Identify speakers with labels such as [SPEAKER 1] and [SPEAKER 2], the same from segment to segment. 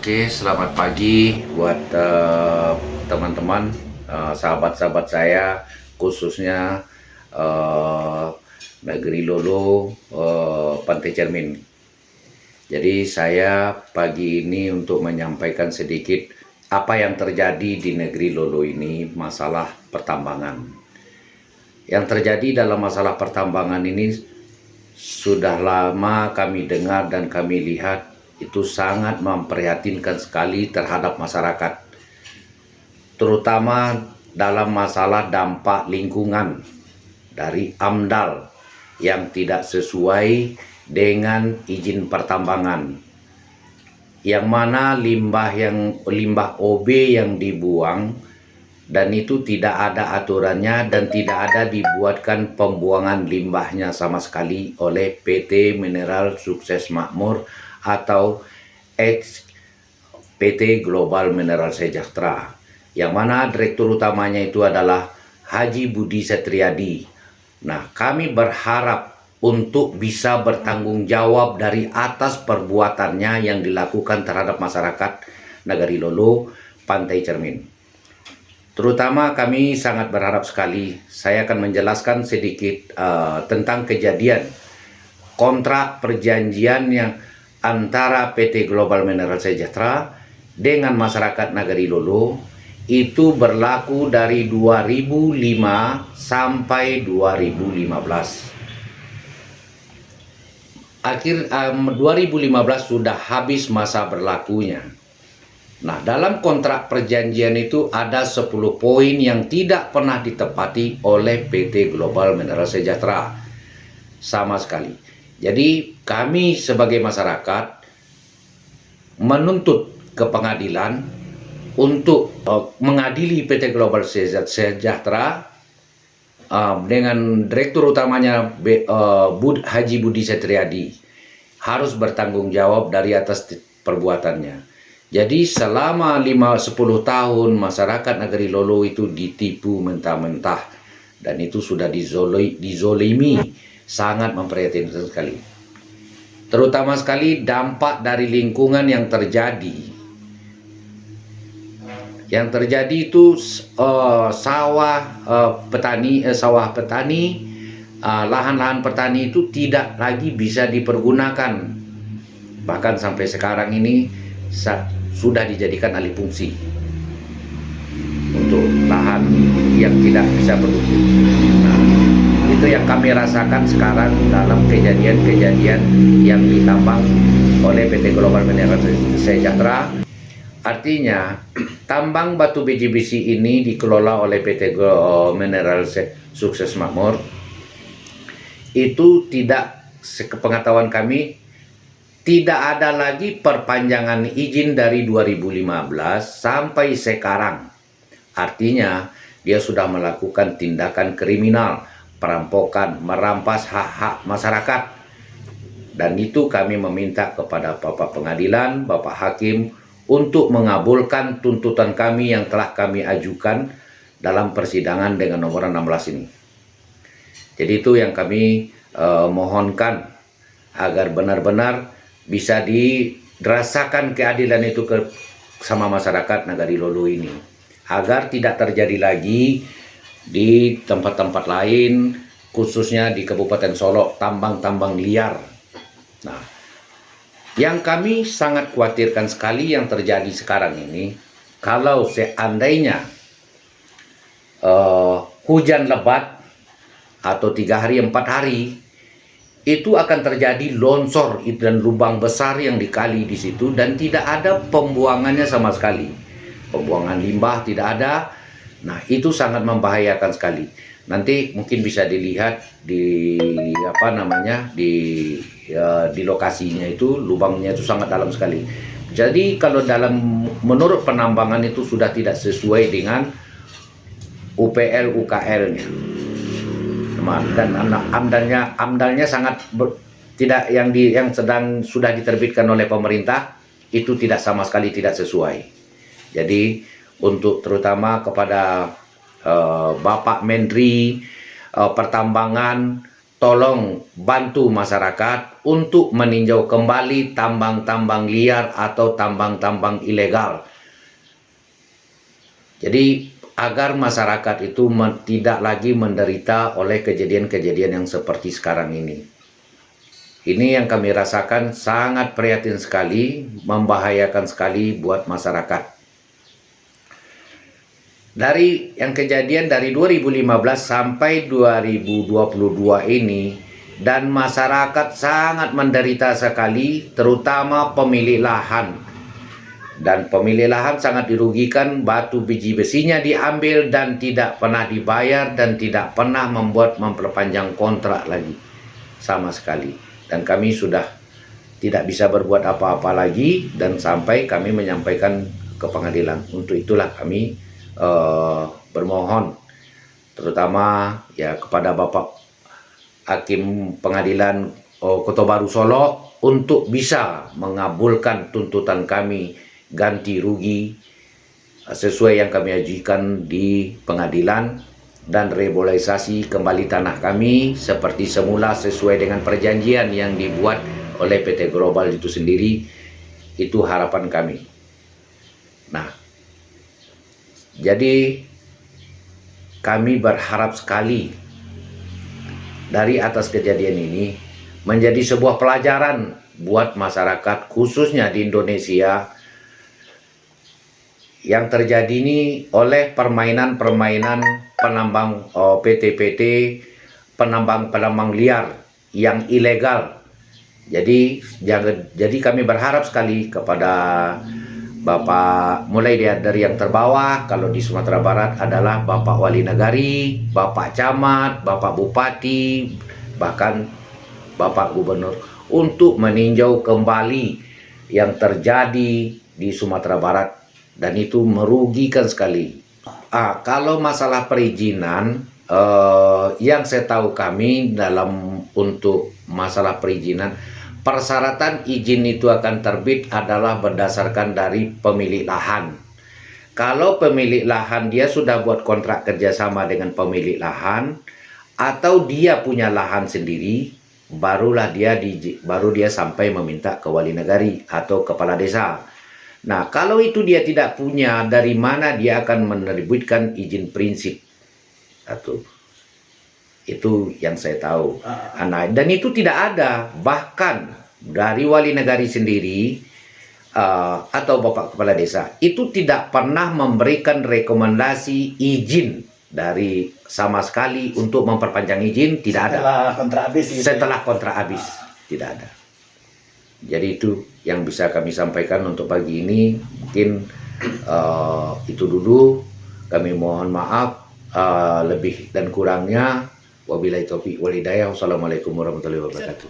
[SPEAKER 1] Oke, selamat pagi buat teman-teman, sahabat-sahabat saya, khususnya eh, Negeri Lolo, Pantai Cermin. Jadi saya pagi ini untuk menyampaikan sedikit apa yang terjadi di Negeri Lolo ini, masalah pertambangan. Yang terjadi dalam masalah pertambangan ini sudah lama kami dengar dan kami lihat itu sangat memprihatinkan sekali terhadap masyarakat, terutama dalam masalah dampak lingkungan dari AMDAL yang tidak sesuai dengan izin pertambangan, yang mana limbah OB yang dibuang dan itu tidak ada aturannya dan tidak ada dibuatkan pembuangan limbahnya sama sekali oleh PT Mineral Sukses Makmur atau PT Global Mineral Sejahtera, yang mana direktur utamanya itu adalah Haji Budi Setriadi. Nah, kami berharap untuk bisa bertanggung jawab dari atas perbuatannya yang dilakukan terhadap masyarakat Negeri Lolo, Pantai Cermin. Terutama kami sangat berharap sekali, saya akan menjelaskan sedikit tentang kejadian kontrak perjanjian yang antara PT Global Mineral Sejahtera dengan masyarakat Negeri Lolo itu berlaku dari 2005 sampai 2015. 2015 sudah habis masa berlakunya. Nah, dalam kontrak perjanjian itu ada 10 poin yang tidak pernah ditepati oleh PT Global Mineral Sejahtera sama sekali. Jadi kami sebagai masyarakat menuntut ke pengadilan untuk mengadili PT Global Sejahtera dengan direktur utamanya Haji Budi Setriadi harus bertanggung jawab dari atas perbuatannya. Jadi selama 10 tahun masyarakat Negeri Lolo itu ditipu mentah-mentah dan itu sudah dizolimi, sangat memprihatinkan sekali. Terutama sekali dampak dari lingkungan yang terjadi. Yang terjadi itu sawah petani, lahan-lahan petani itu tidak lagi bisa dipergunakan. Bahkan sampai sekarang ini sudah dijadikan alih fungsi untuk lahan yang tidak bisa produktif. Nah, itu yang kami rasakan sekarang dalam kejadian-kejadian yang ditambang oleh PT Global Mineral Sejahtera. Artinya, tambang batu biji besi ini dikelola oleh PT Mineral Sukses Makmur. Itu tidak, sepengetahuan kami, tidak ada lagi perpanjangan izin dari 2015 sampai sekarang. Artinya, dia sudah melakukan tindakan kriminal, perampokan, merampas hak-hak masyarakat. Dan itu kami meminta kepada Bapak Pengadilan, Bapak Hakim, untuk mengabulkan tuntutan kami yang telah kami ajukan dalam persidangan dengan nomor 16 ini. Jadi itu yang kami mohonkan agar benar-benar bisa dirasakan keadilan itu sama masyarakat Negeri Lolo ini, agar tidak terjadi lagi di tempat-tempat lain, khususnya di Kabupaten Solok, tambang-tambang liar. Nah, yang kami sangat khawatirkan sekali yang terjadi sekarang ini, kalau seandainya hujan lebat atau 3 hari 4 hari, itu akan terjadi longsor dan lubang besar yang dikali di situ dan tidak ada pembuangannya sama sekali. Pembuangan limbah tidak ada. Nah, itu sangat membahayakan sekali. Nanti mungkin bisa dilihat di di lokasinya itu, lubangnya itu sangat dalam sekali. Jadi kalau menurut penambangan itu sudah tidak sesuai dengan UPL UKL-nya. Dan amdalnya sangat tidak, yang sedang sudah diterbitkan oleh pemerintah itu tidak sama sekali tidak sesuai. Jadi untuk terutama kepada Bapak Menteri Pertambangan tolong bantu masyarakat untuk meninjau kembali tambang-tambang liar atau tambang-tambang ilegal. Jadi agar masyarakat itu tidak lagi menderita oleh kejadian-kejadian yang seperti sekarang ini. Ini yang kami rasakan sangat prihatin sekali, membahayakan sekali buat masyarakat. Dari yang kejadian dari 2015 sampai 2022 ini, dan masyarakat sangat menderita sekali, terutama pemilik lahan. Dan pemilik lahan sangat dirugikan, batu biji besinya diambil dan tidak pernah dibayar dan tidak pernah memperpanjang kontrak lagi sama sekali. Dan kami sudah tidak bisa berbuat apa-apa lagi dan sampai kami menyampaikan ke pengadilan. Untuk itulah kami bermohon terutama ya kepada Bapak Hakim Pengadilan Kota Baru Solo untuk bisa mengabulkan tuntutan kami ganti rugi sesuai yang kami ajukan di pengadilan dan regularisasi kembali tanah kami seperti semula sesuai dengan perjanjian yang dibuat oleh PT Global itu sendiri. Itu harapan kami. Nah, jadi kami berharap sekali dari atas kejadian ini menjadi sebuah pelajaran buat masyarakat khususnya di Indonesia yang terjadi ini oleh permainan-permainan penambang PT-PT penambang liar yang ilegal. Jadi kami berharap sekali kepada Bapak, mulai dari yang terbawah, kalau di Sumatera Barat adalah Bapak Wali Nagari, Bapak Camat, Bapak Bupati, bahkan Bapak Gubernur, untuk meninjau kembali yang terjadi di Sumatera Barat, dan itu merugikan sekali. Kalau masalah perizinan, yang saya tahu kami untuk masalah perizinan, persyaratan izin itu akan terbit adalah berdasarkan dari pemilik lahan. Kalau pemilik lahan dia sudah buat kontrak kerjasama dengan pemilik lahan, atau dia punya lahan sendiri, baru dia sampai meminta ke wali nagari atau kepala desa. Nah, kalau itu dia tidak punya, dari mana dia akan menerbitkan izin prinsip? Itu yang saya tahu. Nah, dan itu tidak ada. Bahkan dari wali nagari sendiri atau Bapak Kepala Desa itu tidak pernah memberikan rekomendasi izin dari sama sekali untuk memperpanjang izin, tidak ada. Setelah kontrak habis, tidak ada. Jadi itu yang bisa kami sampaikan untuk pagi ini. Mungkin itu dulu. Kami mohon maaf lebih dan kurangnya. Wabillahi taufiq wal hidayah. Wassalamualaikum warahmatullahi wabarakatuh.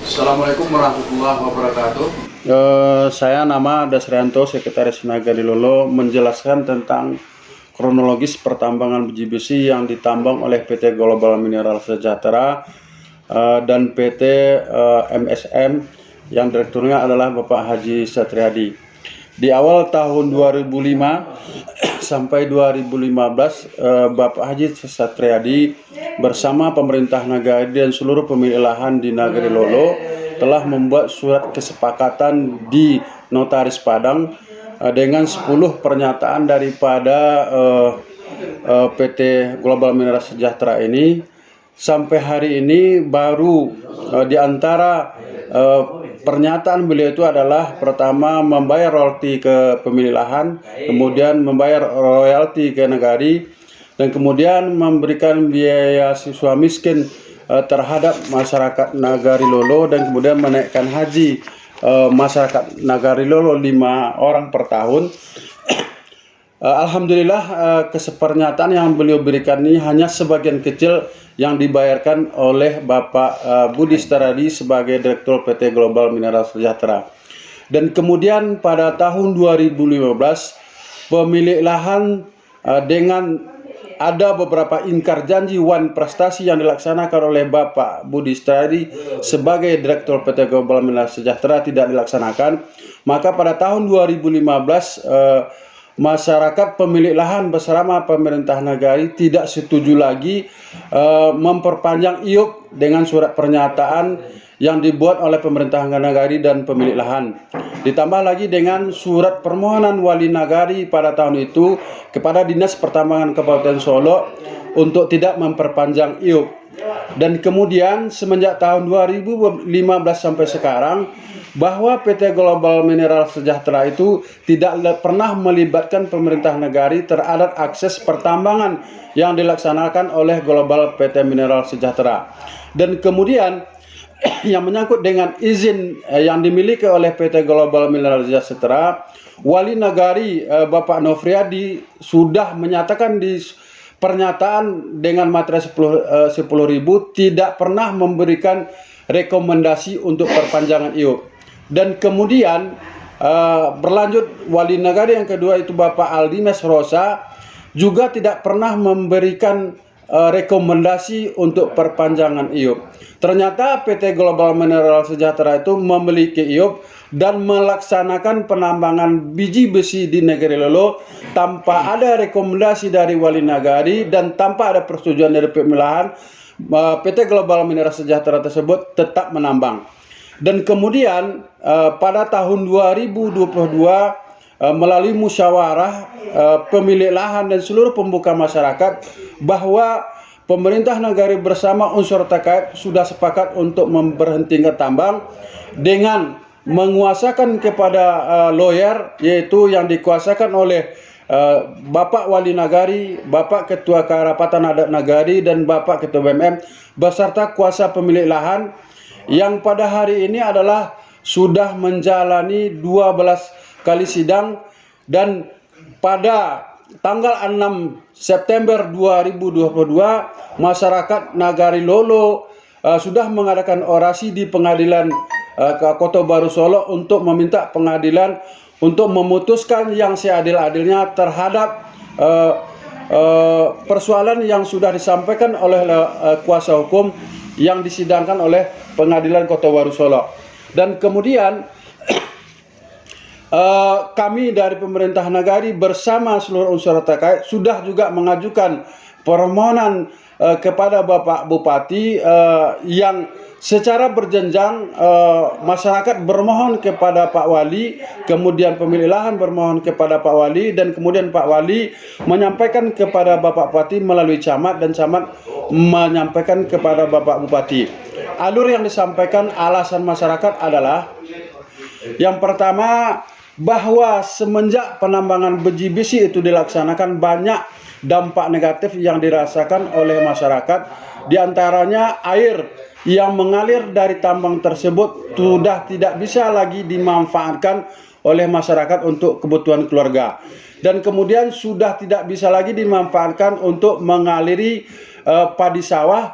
[SPEAKER 2] Assalamualaikum warahmatullahi wabarakatuh.
[SPEAKER 3] Saya nama Dasrianto, Sekretaris Nagari Lolo, menjelaskan tentang kronologis pertambangan biji besi yang ditambang oleh PT Global Mineral Sejahtera dan PT MSM yang direkturnya adalah Bapak Haji Satriadi. Di awal tahun 2005 sampai 2015, Bapak Haji Satriadi bersama pemerintah Nagari dan seluruh pemilik lahan di Nagari Lolo telah membuat surat kesepakatan di Notaris Padang dengan 10 pernyataan daripada PT Global Mineral Sejahtera ini. Sampai hari ini baru di antara pernyataan beliau itu adalah pertama membayar royalti ke pemilik lahan, kemudian membayar royalti ke Nagari, dan kemudian memberikan biaya siswa miskin terhadap masyarakat Nagari Lolo, dan kemudian menaikkan haji masyarakat Nagari Lolo 5 orang per tahun. Alhamdulillah kesepernyataan yang beliau berikan ini hanya sebagian kecil yang dibayarkan oleh Bapak Budi Satriadi sebagai Direktur PT Global Mineral Sejahtera. Dan kemudian pada tahun 2015 pemilik lahan dengan ada beberapa ingkar janji wan prestasi yang dilaksanakan oleh Bapak Budi Satriadi sebagai Direktur PT Global Mineral Sejahtera tidak dilaksanakan. Maka pada tahun 2015 masyarakat pemilik lahan bersama pemerintah negari tidak setuju lagi memperpanjang IUP dengan surat pernyataan yang dibuat oleh pemerintah negari dan pemilik lahan. Ditambah lagi dengan surat permohonan wali nagari pada tahun itu kepada Dinas Pertambangan Kabupaten Solo untuk tidak memperpanjang IUP. Dan kemudian semenjak tahun 2015 sampai sekarang, bahwa PT Global Mineral Sejahtera itu tidak pernah melibatkan pemerintah negari terhadap akses pertambangan yang dilaksanakan oleh Global PT Mineral Sejahtera. Dan kemudian yang menyangkut dengan izin yang dimiliki oleh PT Global Mineral Sejahtera, wali nagari Bapak Nofriadi sudah menyatakan di pernyataan dengan materai 10.000 tidak pernah memberikan rekomendasi untuk perpanjangan IUP. Dan kemudian berlanjut wali nagari yang kedua itu Bapak Aldimes Rosa juga tidak pernah memberikan rekomendasi untuk perpanjangan IUP. Ternyata PT Global Mineral Sejahtera itu memiliki IUP dan melaksanakan penambangan biji besi di Negeri Lolo tanpa ada rekomendasi dari wali nagari dan tanpa ada persetujuan dari pemilik lahan. PT Global Mineral Sejahtera tersebut tetap menambang. Dan kemudian pada tahun 2022 melalui musyawarah pemilik lahan dan seluruh pembuka masyarakat bahwa pemerintah negara bersama unsur terkait sudah sepakat untuk memberhentikan tambang dengan menguasakan kepada lawyer, yaitu yang dikuasakan oleh Bapak Wali Nagari, Bapak Ketua Kerapatan Adat Nagari, dan Bapak Ketua BMM beserta kuasa pemilik lahan yang pada hari ini adalah sudah menjalani 12 kali sidang. Dan pada tanggal 6 September 2022 masyarakat Nagari Lolo sudah mengadakan orasi di pengadilan Kota Baru Solo untuk meminta pengadilan untuk memutuskan yang seadil-adilnya terhadap persoalan yang sudah disampaikan oleh kuasa hukum yang disidangkan oleh pengadilan Kota Baru Solo. Dan kemudian kami dari pemerintah nagari bersama seluruh unsur terkait sudah juga mengajukan permohonan kepada Bapak Bupati yang secara berjenjang. Masyarakat bermohon kepada Pak Wali, kemudian pemilik lahan bermohon kepada Pak Wali, dan kemudian Pak Wali menyampaikan kepada Bapak Bupati melalui camat, dan camat menyampaikan kepada Bapak Bupati. Alur yang disampaikan alasan masyarakat adalah yang pertama, bahwa semenjak penambangan biji besi itu dilaksanakan banyak dampak negatif yang dirasakan oleh masyarakat. Di antaranya air yang mengalir dari tambang tersebut sudah tidak bisa lagi dimanfaatkan oleh masyarakat untuk kebutuhan keluarga. Dan kemudian sudah tidak bisa lagi dimanfaatkan untuk mengaliri padi sawah.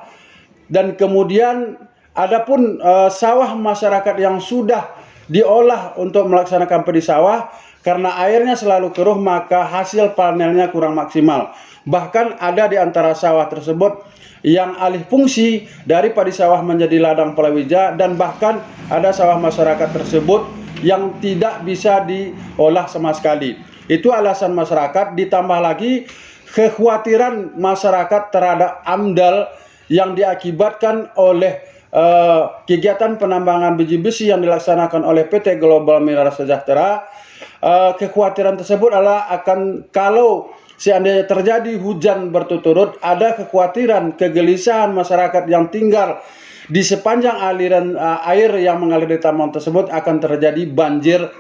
[SPEAKER 3] Dan kemudian adapun sawah masyarakat yang sudah diolah untuk melaksanakan padi sawah, karena airnya selalu keruh maka hasil panennya kurang maksimal. Bahkan ada di antara sawah tersebut yang alih fungsi dari padi sawah menjadi ladang palawija, dan bahkan ada sawah masyarakat tersebut yang tidak bisa diolah sama sekali. Itu alasan masyarakat, ditambah lagi kekhawatiran masyarakat terhadap AMDAL yang diakibatkan oleh kegiatan penambangan biji besi yang dilaksanakan oleh PT Global Mineral Sejahtera. Kekhawatiran tersebut adalah akan kalau seandainya terjadi hujan berturut-turut, ada kekhawatiran kegelisahan masyarakat yang tinggal di sepanjang aliran air yang mengalir di tambang tersebut akan terjadi banjir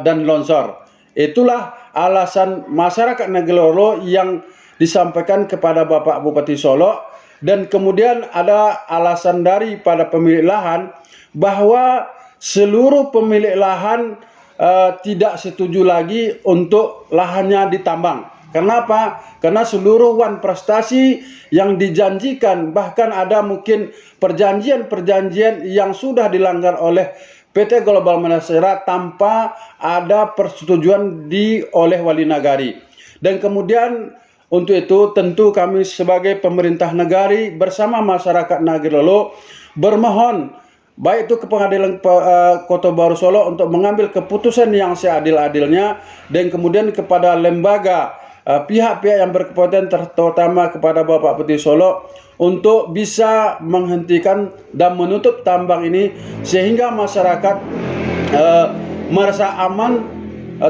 [SPEAKER 3] dan longsor. Itulah alasan masyarakat Negeri Lolo yang disampaikan kepada Bapak Bupati Solo. Dan kemudian ada alasan daripada pemilik lahan bahwa seluruh pemilik lahan tidak setuju lagi untuk lahannya ditambang. Kenapa? Karena seluruh wan prestasi yang dijanjikan, bahkan ada mungkin perjanjian-perjanjian yang sudah dilanggar oleh PT Global Mineral Sejahtera tanpa ada persetujuan oleh wali nagari. Dan kemudian untuk itu tentu kami sebagai pemerintah negari bersama masyarakat Nagari Lolo bermohon baik itu ke pengadilan Kota Baru Solo untuk mengambil keputusan yang seadil-adilnya, dan kemudian kepada lembaga pihak-pihak yang berkepentingan terutama kepada Bapak Bupati Solo untuk bisa menghentikan dan menutup tambang ini sehingga masyarakat merasa aman,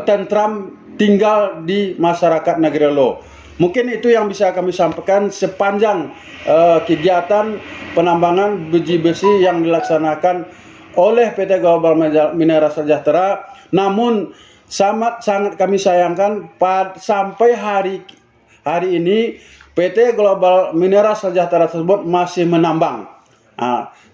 [SPEAKER 3] tentram tinggal di masyarakat Negeri Lolo. Mungkin itu yang bisa kami sampaikan sepanjang kegiatan penambangan biji besi yang dilaksanakan oleh PT Global Mineral Sejahtera. Namun sangat kami sayangkan sampai hari ini PT Global Mineral Sejahtera tersebut masih menambang.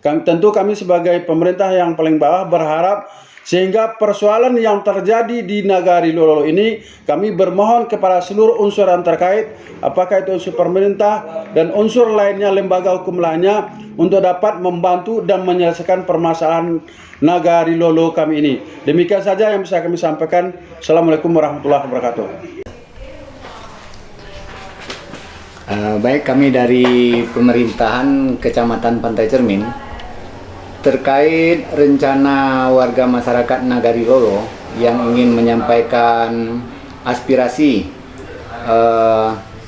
[SPEAKER 3] Tentu kami sebagai pemerintah yang paling bawah berharap sehingga persoalan yang terjadi di Nagari Lolo ini, kami bermohon kepada seluruh unsur yang terkait, apakah itu unsur pemerintah dan unsur lainnya, lembaga hukum lainnya, untuk dapat membantu dan menyelesaikan permasalahan Nagari Lolo kami ini. Demikian saja yang bisa kami sampaikan. Assalamualaikum warahmatullahi wabarakatuh.
[SPEAKER 4] Baik, kami dari pemerintahan Kecamatan Pantai Cermin terkait rencana warga masyarakat Nagari Lolo yang ingin menyampaikan aspirasi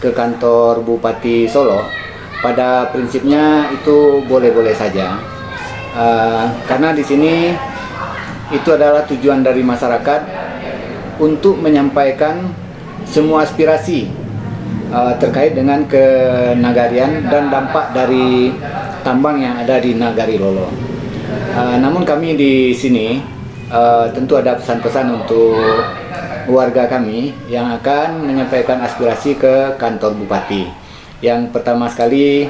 [SPEAKER 4] ke kantor Bupati Solo, pada prinsipnya itu boleh-boleh saja, karena di sini itu adalah tujuan dari masyarakat untuk menyampaikan semua aspirasi terkait dengan kenagarian dan dampak dari tambang yang ada di Nagari Lolo. Namun kami di sini tentu ada pesan-pesan untuk warga kami yang akan menyampaikan aspirasi ke kantor Bupati. Yang pertama sekali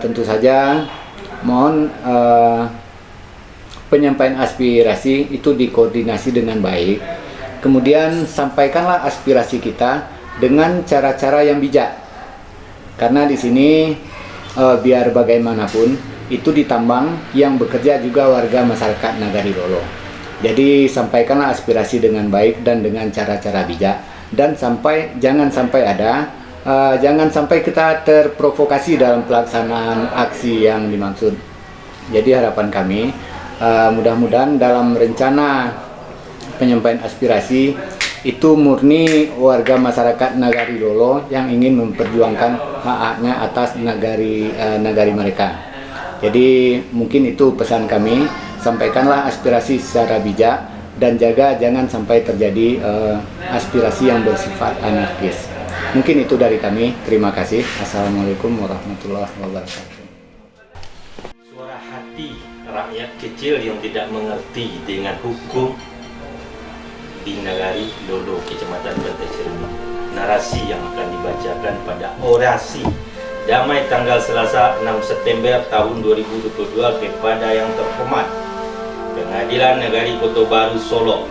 [SPEAKER 4] tentu saja mohon penyampaian aspirasi itu dikoordinasi dengan baik. Kemudian sampaikanlah aspirasi kita dengan cara-cara yang bijak, karena di sini biar bagaimanapun itu ditambang yang bekerja juga warga masyarakat Nagari Lolo. Jadi sampaikanlah aspirasi dengan baik dan dengan cara-cara bijak, dan jangan sampai kita terprovokasi dalam pelaksanaan aksi yang dimaksud. Jadi harapan kami mudah-mudahan dalam rencana penyampaian aspirasi itu murni warga masyarakat Nagari Lolo yang ingin memperjuangkan hak-haknya atas nagari mereka. Jadi mungkin itu pesan kami, sampaikanlah aspirasi secara bijak dan jangan sampai terjadi aspirasi yang bersifat anarkis. Mungkin itu dari kami. Terima kasih. Assalamualaikum warahmatullahi wabarakatuh.
[SPEAKER 5] Suara hati rakyat kecil yang tidak mengerti dengan hukum di Nagari Lolo, Kecamatan Pantai Cermin. Narasi yang akan dibacakan pada orasi damai tanggal Selasa 6 September tahun 2022 kepada yang terhormat Pengadilan Negeri Kota Baru Solo.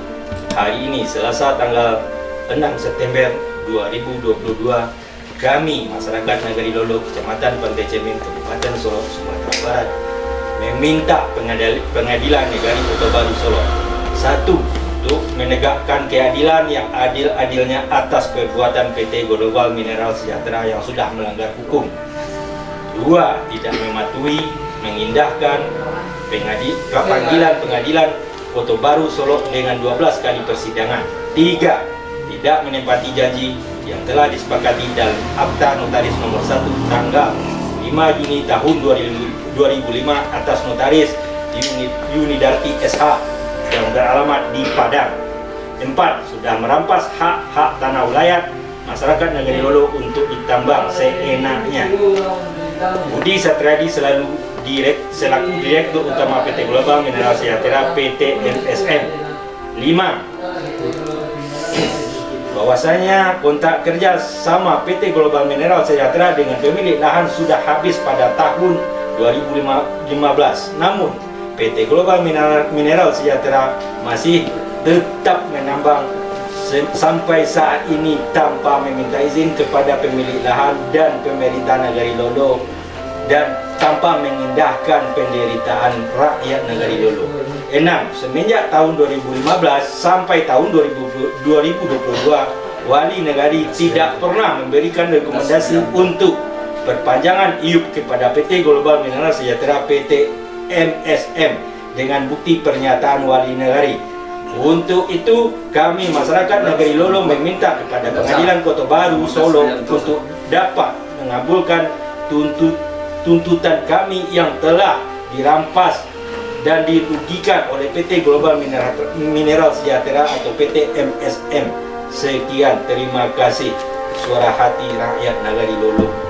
[SPEAKER 5] Hari ini Selasa tanggal 6 September 2022, kami masyarakat Nagari Lolo, Kecamatan Pantai Cermin, Kabupaten Solo, Sumatera Barat, meminta Pengadilan Negeri Kota Baru Solo, satu, untuk menegakkan keadilan yang adil-adilnya atas perbuatan PT Global Mineral Sejahtera yang sudah melanggar hukum. 2. Tidak mematuhi, mengindahkan panggilan Pengadilan Kota Baru Solo dengan 12 kali persidangan. 3. Tidak menepati janji yang telah disepakati dalam Akta Notaris Nomor 1 tanggal 5 Juni tahun 2005 atas Notaris Yunidarti SH yang beralamat di Padang. 4. Sudah merampas hak-hak tanah wilayah masyarakat Nagari Lolo untuk ditambang seenaknya. Budi Satriadi selaku Direktur Utama PT Global Mineral Sejahtera PT LSM. 5. Bahwasanya kontrak kerja sama PT Global Mineral Sejahtera dengan pemilik lahan sudah habis pada tahun 2015. Namun PT Global Mineral Sejahtera masih tetap menambang sampai saat ini tanpa meminta izin kepada pemilik lahan dan pemerintah Nagari Lolo, dan tanpa mengindahkan penderitaan rakyat Nagari Lolo. 6. Semenjak tahun 2015 sampai tahun 2022, Wali Negari tidak pernah memberikan rekomendasi untuk perpanjangan IUP kepada PT Global Mineral Sejahtera PT MSM dengan bukti pernyataan wali negari. Untuk itu kami masyarakat Negari Lolo meminta kepada Pengadilan Kota Baru Solo untuk dapat mengabulkan tuntutan kami yang telah dirampas dan dirugikan oleh PT Global Mineral Sejahtera atau PT MSM. Sekian, terima kasih. Suara hati rakyat Nagari Lolo.